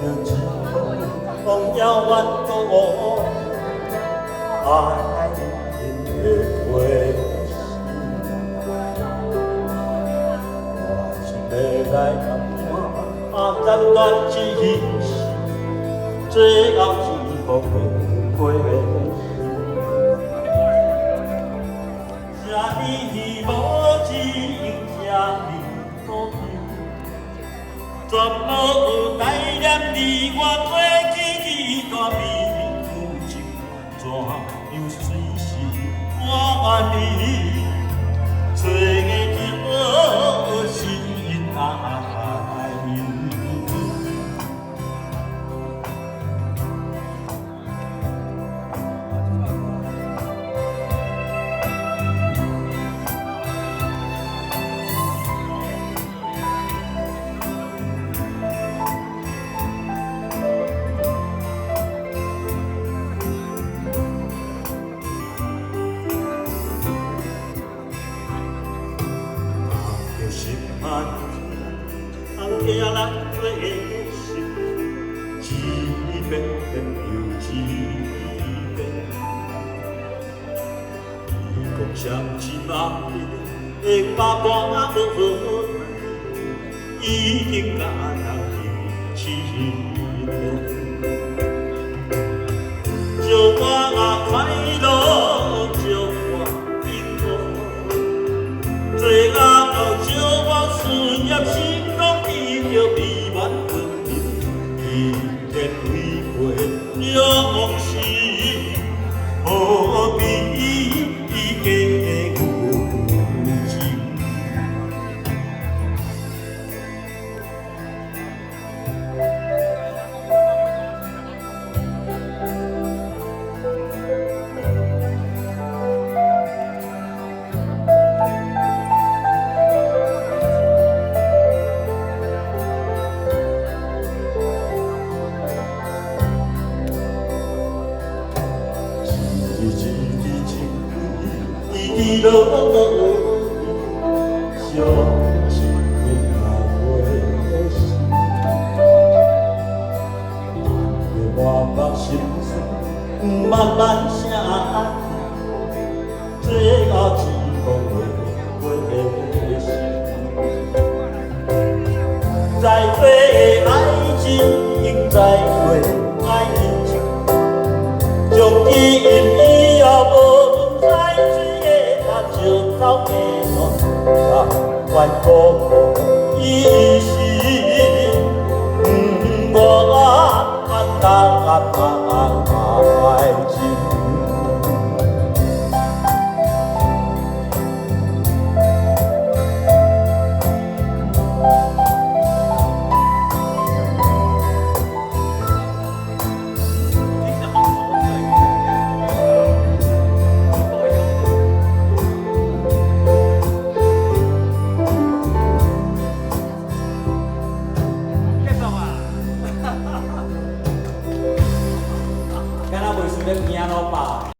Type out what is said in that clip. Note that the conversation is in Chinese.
着一风遥远故爱人的归心，我是要来谈判，暂断一时，最后一步的归心。这里无情，这里无怨。全无代念你，我过去大面有情，怎样随时我你找着心爱人。心爱，通听咱做的心，一遍又一遍。伊讲相亲爱的把半无已经甲人弃恋。祝我快乐，祝我幸福，最后。叫我事业成功，变着美满光明，一天违背了往事，何必加有情？一路相亲的回心，我目心酸，慢慢写，最后一封回信。再会爱情，再会爱情，从今以后无再追。就走的路，啊，怨孤。